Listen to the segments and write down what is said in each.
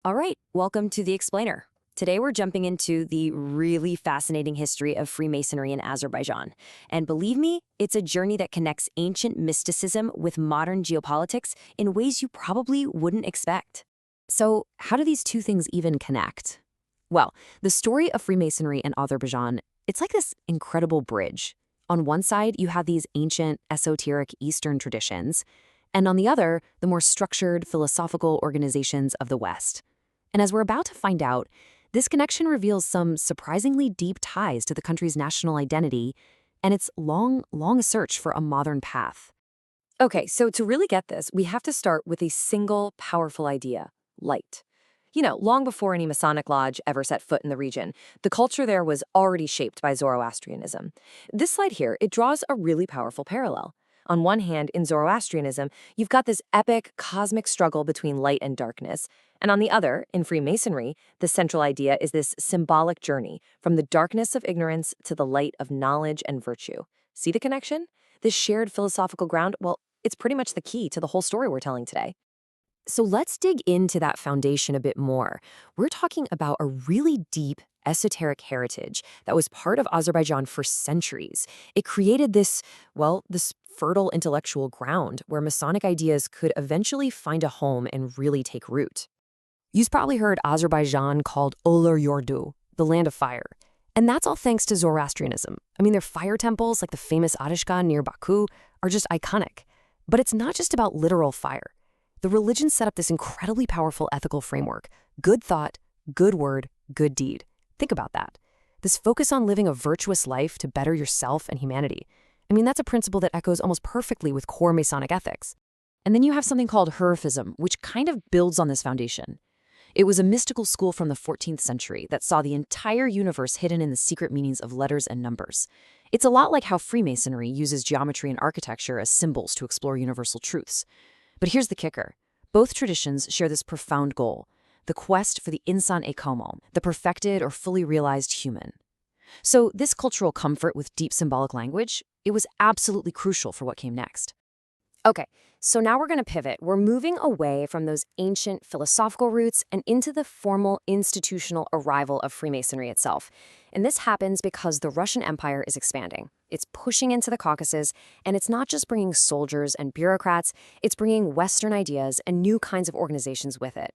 All right, welcome to The Explainer. Today we're jumping into the really fascinating history of Freemasonry in Azerbaijan. And believe me, it's a journey that connects ancient mysticism with modern geopolitics in ways you probably wouldn't expect. So, how do these two things even connect? Well, the story of Freemasonry in Azerbaijan, it's like this incredible bridge. On one side, you have these ancient, esoteric Eastern traditions, and on the other, the more structured philosophical organizations of the West. And as we're about to find out, this connection reveals some surprisingly deep ties to the country's national identity and its long search for a modern path. Okay, so to really get this, we have to start with a single powerful idea: light. Long before any Masonic lodge ever set foot in the region, the culture there was already shaped by Zoroastrianism. This slide here, it draws a really powerful parallel. On one hand, in Zoroastrianism, you've got this epic cosmic struggle between light and darkness. And on the other, in Freemasonry, the central idea is this symbolic journey from the darkness of ignorance to the light of knowledge and virtue. See the connection? This shared philosophical ground, well, it's pretty much the key to the whole story we're telling today. So let's dig into that foundation a bit more. We're talking about a really deep esoteric heritage that was part of Azerbaijan for centuries. It created this fertile intellectual ground where Masonic ideas could eventually find a home and really take root. You've probably heard Azerbaijan called Olur Yordu, the land of fire. And that's all thanks to Zoroastrianism. Their fire temples, like the famous Adishkan near Baku, are just iconic. But it's not just about literal fire. The religion set up this incredibly powerful ethical framework: good thought, good word, good deed. Think about that. This focus on living a virtuous life to better yourself and humanity. That's a principle that echoes almost perfectly with core Masonic ethics. And then you have something called Hurufism, which kind of builds on this foundation. It was a mystical school from the 14th century that saw the entire universe hidden in the secret meanings of letters and numbers. It's a lot like how Freemasonry uses geometry and architecture as symbols to explore universal truths. But here's the kicker. Both traditions share this profound goal: the quest for the insan e kamil, the perfected or fully realized human. So this cultural comfort with deep symbolic language, it was absolutely crucial for what came next. Okay, so now we're going to pivot. We're moving away from those ancient philosophical roots and into the formal institutional arrival of Freemasonry itself. And this happens because the Russian Empire is expanding. It's pushing into the Caucasus, and it's not just bringing soldiers and bureaucrats, it's bringing Western ideas and new kinds of organizations with it.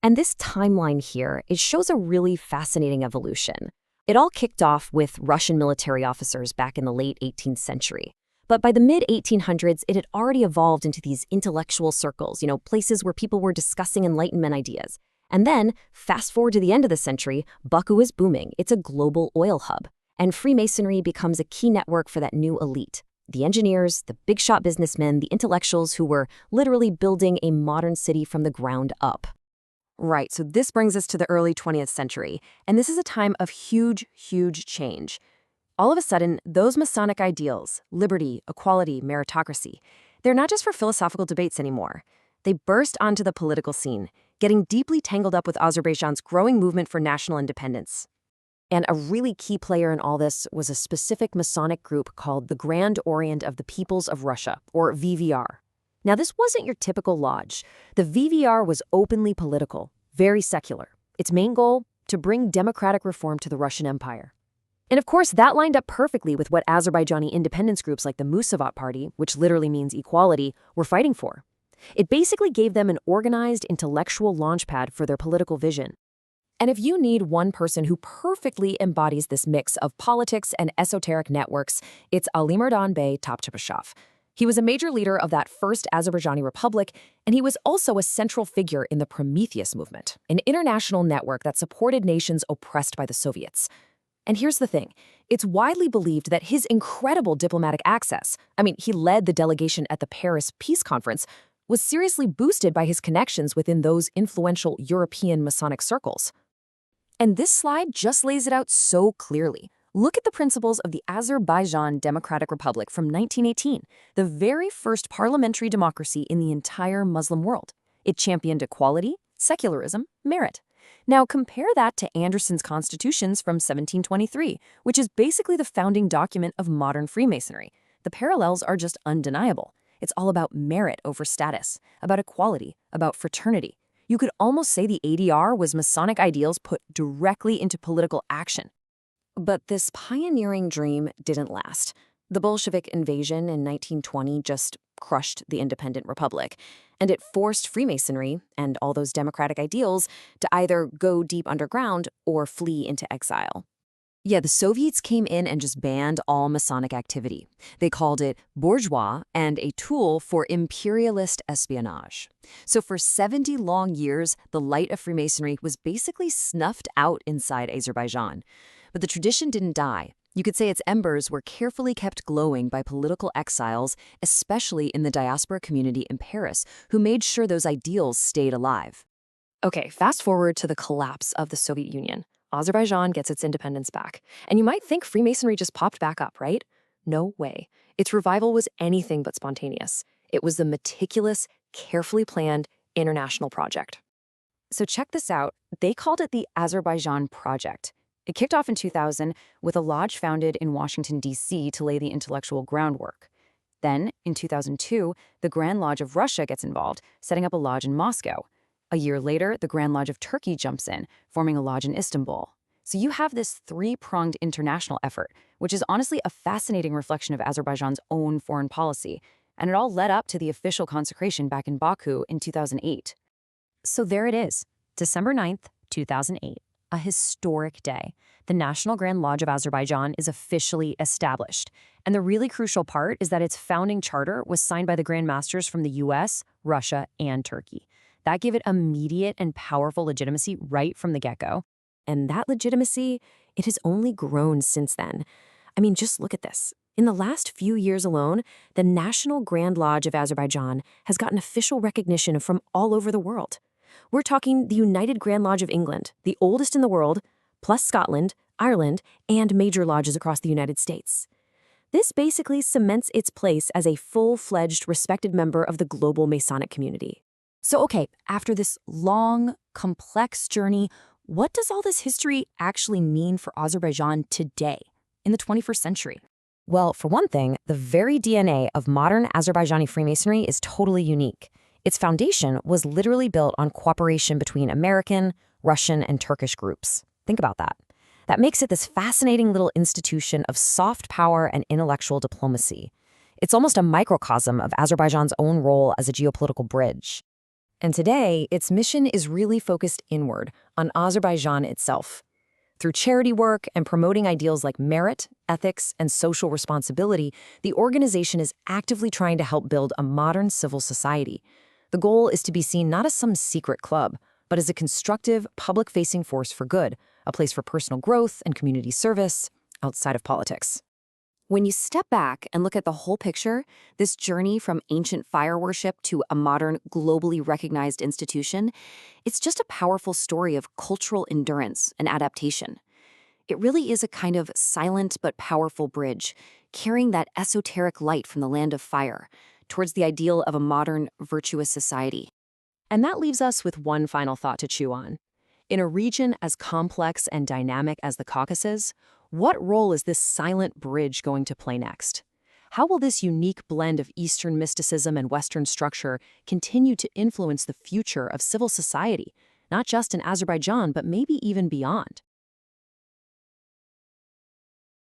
And this timeline here, it shows a really fascinating evolution. It all kicked off with Russian military officers back in the late 18th century. But by the mid-1800s, it had already evolved into these intellectual circles, places where people were discussing Enlightenment ideas. And then, fast forward to the end of the century, Baku is booming. It's a global oil hub. And Freemasonry becomes a key network for that new elite. The engineers, the big-shot businessmen, the intellectuals who were literally building a modern city from the ground up. Right, so this brings us to the early 20th century, and this is a time of huge change. All of a sudden, those Masonic ideals, liberty, equality, meritocracy, they're not just for philosophical debates anymore. They burst onto the political scene, getting deeply tangled up with Azerbaijan's growing movement for national independence. And a really key player in all this was a specific Masonic group called the Grand Orient of the Peoples of Russia, or VVR. Now, this wasn't your typical lodge. The VVR was openly political, very secular. Its main goal: to bring democratic reform to the Russian Empire. And of course, that lined up perfectly with what Azerbaijani independence groups like the Musavat Party, which literally means equality, were fighting for. It basically gave them an organized intellectual launchpad for their political vision. And if you need one person who perfectly embodies this mix of politics and esoteric networks, it's Alimardan Bey Topchubashov. He was a major leader of that first Azerbaijani republic, and he was also a central figure in the Prometheus movement, an international network that supported nations oppressed by the Soviets. And here's the thing. It's widely believed that his incredible diplomatic access, he led the delegation at the Paris Peace Conference, was seriously boosted by his connections within those influential European Masonic circles. And this slide just lays it out so clearly. Look at the principles of the Azerbaijan Democratic Republic from 1918, the very first parliamentary democracy in the entire Muslim world. It championed equality, secularism, merit. Now compare that to Anderson's constitutions from 1723, which is basically the founding document of modern Freemasonry. The parallels are just undeniable. It's all about merit over status, about equality, about fraternity. You could almost say the ADR was Masonic ideals put directly into political action. But this pioneering dream didn't last. The Bolshevik invasion in 1920 just crushed the independent republic, and it forced Freemasonry and all those democratic ideals to either go deep underground or flee into exile. Yeah, the Soviets came in and just banned all Masonic activity. They called it bourgeois and a tool for imperialist espionage. So for 70 long years, the light of Freemasonry was basically snuffed out inside Azerbaijan. But the tradition didn't die. You could say its embers were carefully kept glowing by political exiles, especially in the diaspora community in Paris, who made sure those ideals stayed alive. Okay, fast forward to the collapse of the Soviet Union. Azerbaijan gets its independence back. And you might think Freemasonry just popped back up, right? No way. Its revival was anything but spontaneous. It was the meticulous, carefully planned international project. So check this out. They called it the Azerbaijan Project. It kicked off in 2000 with a lodge founded in Washington, D.C. to lay the intellectual groundwork. Then, in 2002, the Grand Lodge of Russia gets involved, setting up a lodge in Moscow. A year later, the Grand Lodge of Turkey jumps in, forming a lodge in Istanbul. So you have this three-pronged international effort, which is honestly a fascinating reflection of Azerbaijan's own foreign policy, and it all led up to the official consecration back in Baku in 2008. So there it is, December 9th, 2008, a historic day. The National Grand Lodge of Azerbaijan is officially established. And the really crucial part is that its founding charter was signed by the Grand Masters from the US, Russia, and Turkey. That gave it immediate and powerful legitimacy right from the get-go. And that legitimacy, it has only grown since then. I mean, just look at this. In the last few years alone, the National Grand Lodge of Azerbaijan has gotten official recognition from all over the world. We're talking the United Grand Lodge of England, the oldest in the world, plus Scotland, Ireland, and major lodges across the United States. This basically cements its place as a full-fledged, respected member of the global Masonic community. So, okay, after this long, complex journey, what does all this history actually mean for Azerbaijan today, in the 21st century? Well, for one thing, the very DNA of modern Azerbaijani Freemasonry is totally unique. Its foundation was literally built on cooperation between American, Russian, and Turkish groups. Think about that. That makes it this fascinating little institution of soft power and intellectual diplomacy. It's almost a microcosm of Azerbaijan's own role as a geopolitical bridge. And today, its mission is really focused inward, on Azerbaijan itself. Through charity work and promoting ideals like merit, ethics, and social responsibility, the organization is actively trying to help build a modern civil society. The goal is to be seen not as some secret club, but as a constructive, public-facing force for good, a place for personal growth and community service outside of politics. When you step back and look at the whole picture, this journey from ancient fire worship to a modern, globally recognized institution, it's just a powerful story of cultural endurance and adaptation. It really is a kind of silent but powerful bridge, carrying that esoteric light from the land of fire towards the ideal of a modern, virtuous society. And that leaves us with one final thought to chew on. In a region as complex and dynamic as the Caucasus, what role is this silent bridge going to play next? How will this unique blend of Eastern mysticism and Western structure continue to influence the future of civil society, not just in Azerbaijan, but maybe even beyond?